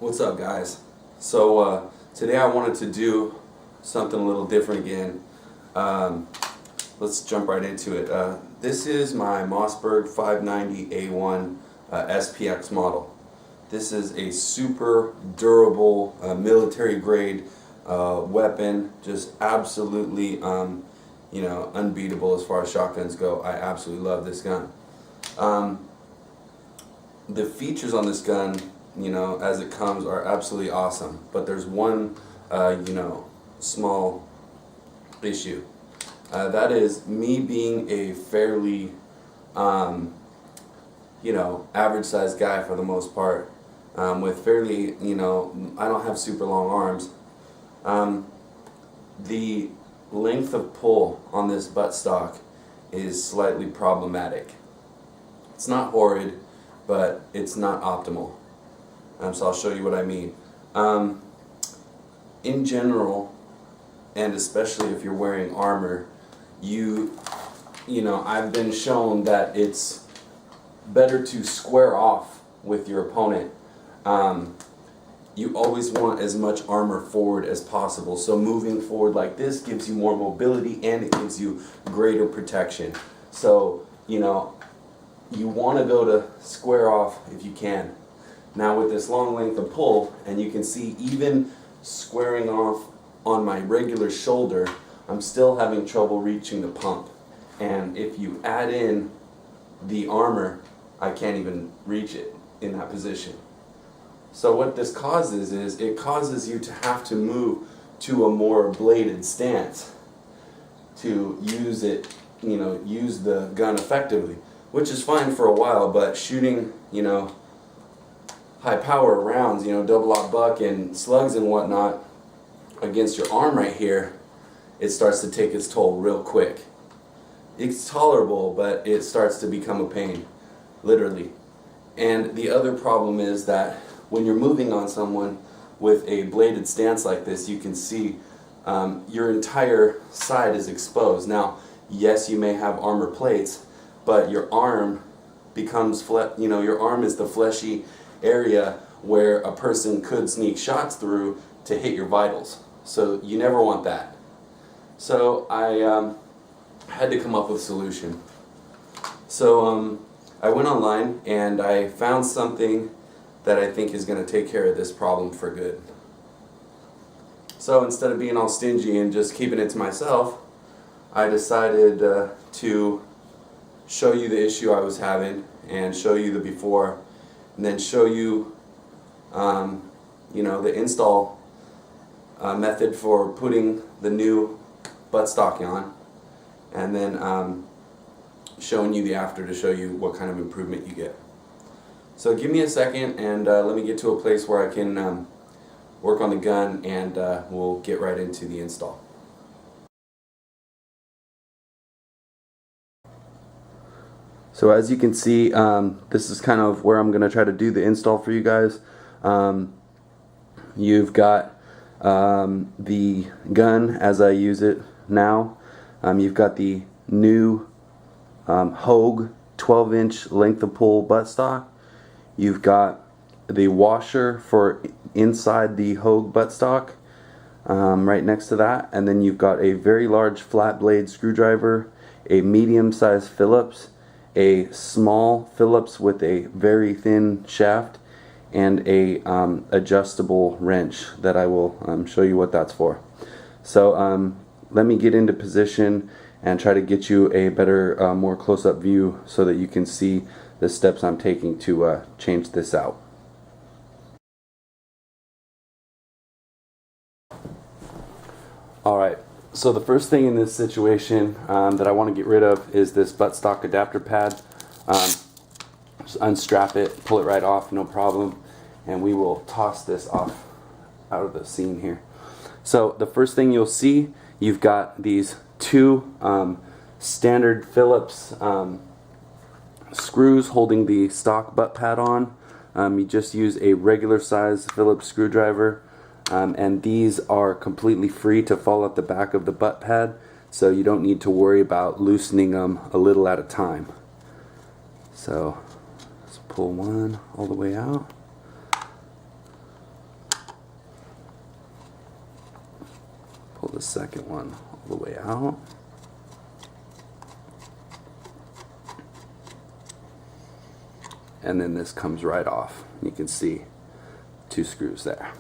What's up, guys? Today I wanted to do something a little different again. Let's jump right into it. This is my Mossberg 590A1 SPX model. This is a super durable military grade weapon, just absolutely unbeatable as far as shotguns go. I absolutely love this gun. The features on this gun, as it comes, are absolutely awesome. But there's one, small issue. That is me being a fairly, average-sized guy for the most part, with fairly, I don't have super long arms. The length of pull on this buttstock is slightly problematic. It's not horrid, but it's not optimal. So I'll show you what I mean. In general, and especially if you're wearing armor, I've been shown that it's better to square off with your opponent. You always want as much armor forward as possible. So moving forward like this gives you more mobility and it gives you greater protection. So, you want to go to square off if you can. Now with this long length of pull, and you can see even squaring off on my regular shoulder, I'm still having trouble reaching the pump. And if you add in the armor, I can't even reach it in that position. So what this causes is, it causes you to have to move to a more bladed stance to use it, use the gun effectively, which is fine for a while, but shooting, high power rounds, double-aught buck and slugs and whatnot against your arm right here, it starts to take its toll real quick. It's tolerable, but it starts to become a pain, literally. And the other problem is that when you're moving on someone with a bladed stance like this, you can see your entire side is exposed. Now, yes, you may have armor plates, but your arm becomes, your arm is the fleshy area where a person could sneak shots through to hit your vitals. So you never want that. So I had to come up with a solution. So I went online and I found something that I think is going to take care of this problem for good. So instead of being all stingy and just keeping it to myself, I decided to show you the issue I was having and show you the before, and then show you the install method for putting the new buttstock on, and then showing you the after to show you what kind of improvement you get. So give me a second and let me get to a place where I can work on the gun, and we'll get right into the install. So as you can see, this is kind of where I'm going to try to do the install for you guys. You've got the gun as I use it now. You've got the new Hogue 12-inch length of pull buttstock. You've got the washer for inside the Hogue buttstock right next to that, and then you've got a very large flat blade screwdriver, a medium-sized Phillips, a small Phillips with a very thin shaft, and a adjustable wrench that I will show you what that's for. So let me get into position and try to get you a better, more close-up view so that you can see the steps I'm taking to change this out. Alright, so the first thing in this situation that I want to get rid of is this buttstock adapter pad. Just unstrap it, pull it right off, no problem, and we will toss this off out of the scene here. So the first thing you'll see, you've got these two standard Phillips screws holding the stock butt pad on. You just use a regular size Phillips screwdriver, and these are completely free to fall at the back of the butt pad, so you don't need to worry about loosening them a little at a time. So let's pull one all the way out. second one all the way out. And then this comes right off. You can see 2 screws there.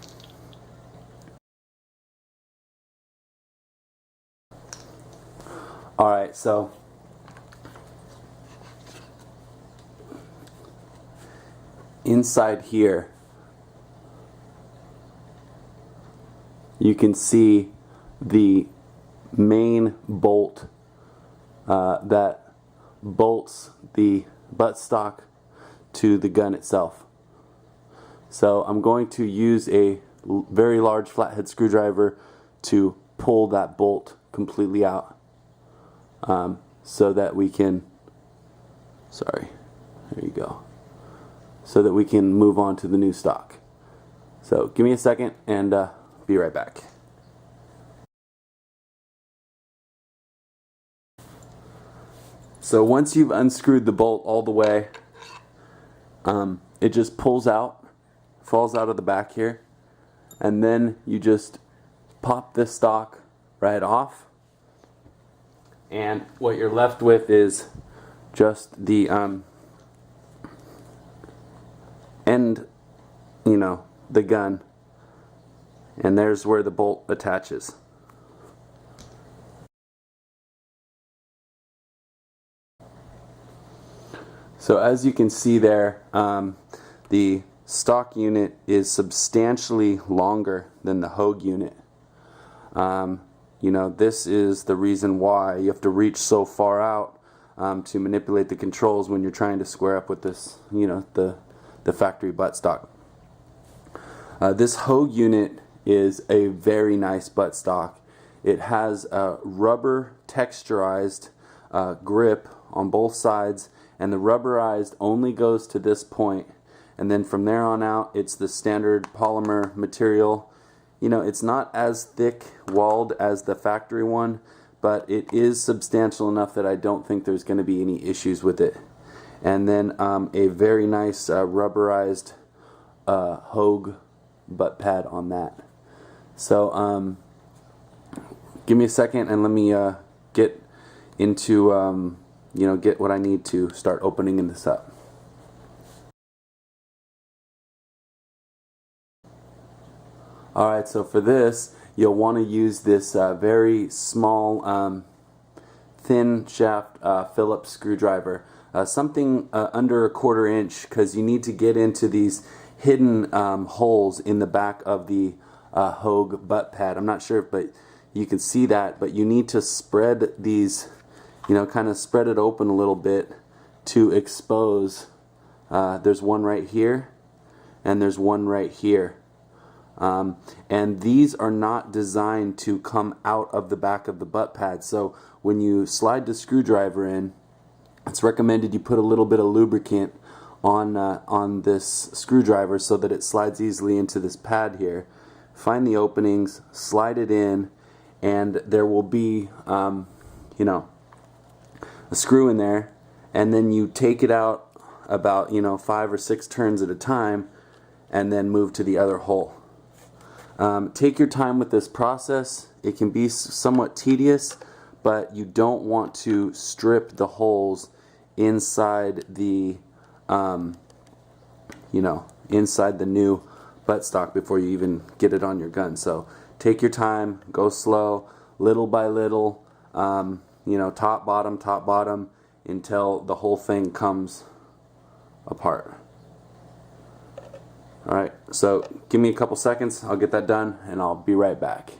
Alright, so inside here you can see the main bolt that bolts the buttstock to the gun itself. So I'm going to use a very large flathead screwdriver to pull that bolt completely out, so that we can, sorry, there you go, so that we can move on to the new stock. So give me a second and be right back. So once you've unscrewed the bolt all the way, it just pulls out, falls out of the back here, and then you just pop this stock right off, and what you're left with is just the end, you know, the gun, and there's where the bolt attaches. So as you can see there, the stock unit is substantially longer than the Hogue unit. You know, this is the reason why you have to reach so far out to manipulate the controls when you're trying to square up with this, you know, the factory buttstock. This Hogue unit is a very nice buttstock. It has a rubber texturized grip on both sides, and the rubberized only goes to this point, and then from there on out it's the standard polymer material. You know, it's not as thick walled as the factory one, but it is substantial enough that I don't think there's going to be any issues with it. And then a very nice rubberized Hogue butt pad on that. So give me a second and let me get into you know, get what I need to start opening this up. Alright, so for this you'll want to use this very small thin shaft Phillips screwdriver, something under 1/4 inch, because you need to get into these hidden holes in the back of the Hogue butt pad. I'm not sure but you can see that, but you need to spread these, you know, kind of spread it open a little bit to expose. There's one right here and there's one right here. And these are not designed to come out of the back of the butt pad. So when you slide the screwdriver in, it's recommended you put a little bit of lubricant on this screwdriver so that it slides easily into this pad here. Find the openings, slide it in, and there will be, you know, a screw in there, and then you take it out about, you know, 5 or 6 turns at a time, and then move to the other hole. Take your time with this process. It can be somewhat tedious, but you don't want to strip the holes inside the you know, inside the new buttstock before you even get it on your gun. So take your time, go slow, little by little, you know, top bottom until the whole thing comes apart. Alright, so give me a couple seconds, I'll get that done and I'll be right back.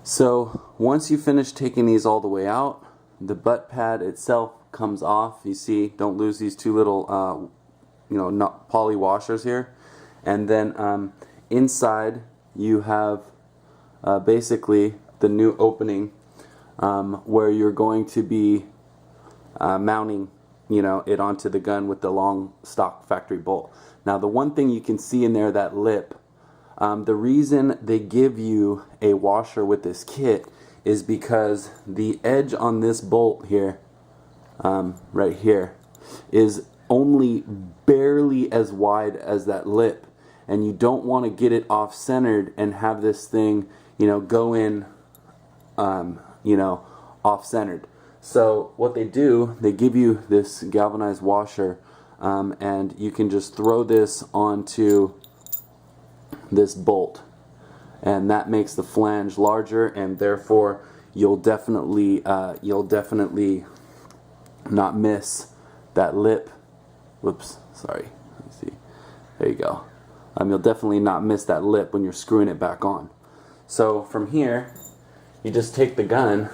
So once you finish taking these all the way out, the butt pad itself comes off. You see, don't lose these 2 little you know, not poly washers here. And then inside you have basically the new opening where you're going to be mounting, you know, it onto the gun with the long stock factory bolt. Now the one thing you can see in there, that lip, the reason they give you a washer with this kit is because the edge on this bolt here, right here, is only barely as wide as that lip, and you don't want to get it off-centered and have this thing, you know, go in, you know, off-centered. So what they do, they give you this galvanized washer, and you can just throw this onto this bolt, and that makes the flange larger, and therefore you'll definitely not miss that lip. Whoops, sorry. Let me see. There you go. You'll definitely not miss that lip when you're screwing it back on. So from here, you just take the gun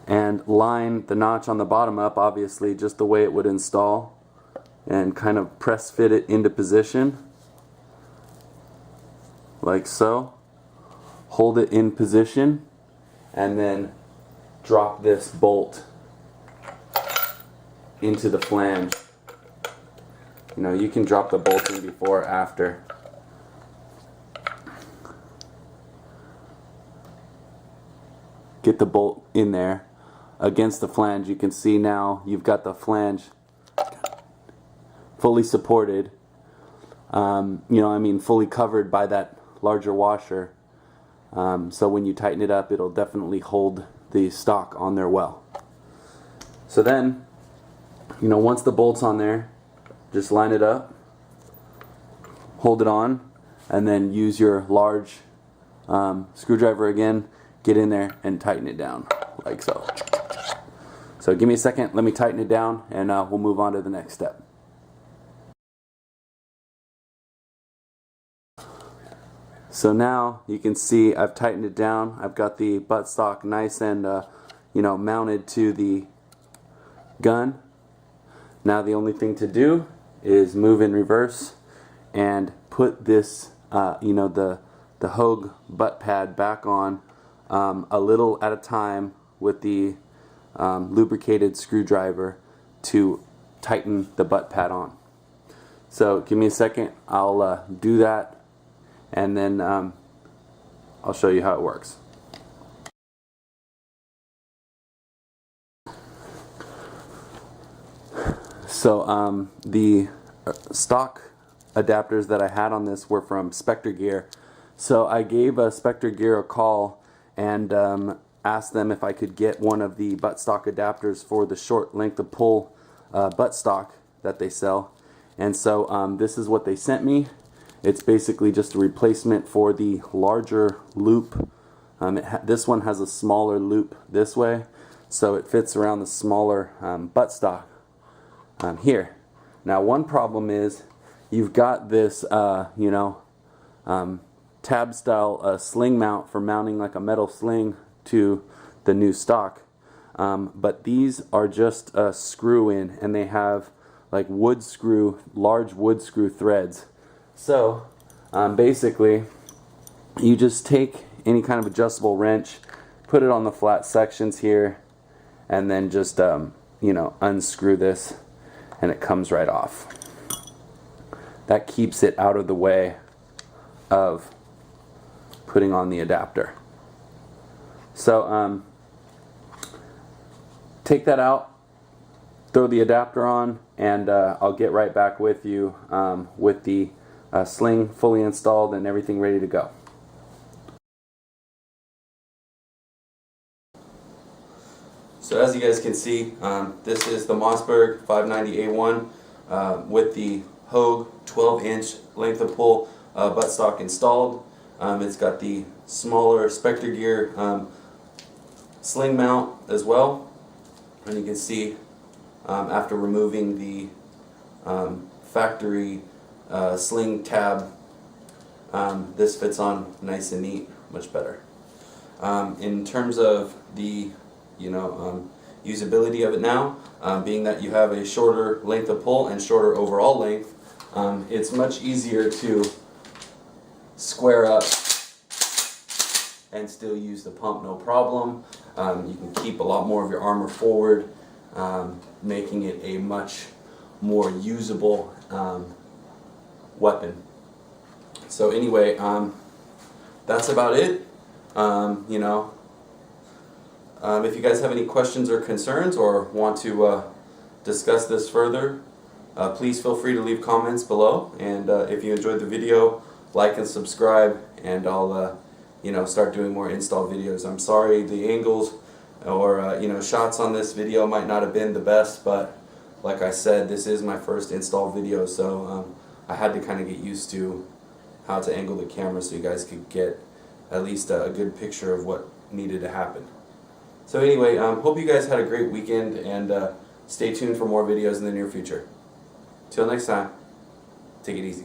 and line the notch on the bottom up, obviously just the way it would install, and kind of press fit it into position like so. Hold it in position and then drop this bolt into the flange. You know, you can drop the bolt in before or after. Get the bolt in there against the flange. You can see now you've got the flange fully supported, you know, I mean fully covered by that larger washer. So when you tighten it up, it'll definitely hold the stock on there well. So then, you know, once the bolt's on there, just line it up, hold it on, and then use your large screwdriver again, get in there and tighten it down like so. So give me a second, let me tighten it down, and we'll move on to the next step. So now you can see I've tightened it down. I've got the buttstock nice and you know, mounted to the gun. Now the only thing to do is move in reverse and put this you know, the Hogue butt pad back on a little at a time with the lubricated screwdriver to tighten the butt pad on. So give me a second, I'll do that, and then I'll show you how it works. So the stock adapters that I had on this were from Spectre Gear. So I gave Spectre Gear a call and asked them if I could get one of the buttstock adapters for the short length of pull buttstock that they sell. And so this is what they sent me. It's basically just a replacement for the larger loop. This one has a smaller loop this way, so it fits around the smaller buttstock here. Now one problem is you've got this you know, tab style sling mount for mounting like a metal sling to the new stock, but these are just screw in, and they have like large wood screw threads. So basically you just take any kind of adjustable wrench, put it on the flat sections here, and then just you know, unscrew this, and it comes right off. That keeps it out of the way of putting on the adapter. So take that out, throw the adapter on, and I'll get right back with you with the sling fully installed and everything ready to go. So as you guys can see, this is the Mossberg 590A1 with the Hogue 12-inch length of pull buttstock installed. It's got the smaller Spectre Gear sling mount as well, and you can see after removing the factory sling tab, this fits on nice and neat, much better. In terms of the usability of it now, being that you have a shorter length of pull and shorter overall length, it's much easier to square up and still use the pump no problem. You can keep a lot more of your armor forward, making it a much more usable weapon. So anyway, that's about it. If you guys have any questions or concerns or want to discuss this further, Please feel free to leave comments below, and if you enjoyed the video, like and subscribe, and I'll start doing more install videos. I'm sorry the angles or shots on this video might not have been the best, but like I said, this is my first install video, so I had to kind of get used to how to angle the camera so you guys could get at least a good picture of what needed to happen. So anyway, hope you guys had a great weekend, and stay tuned for more videos in the near future. Till next time, take it easy.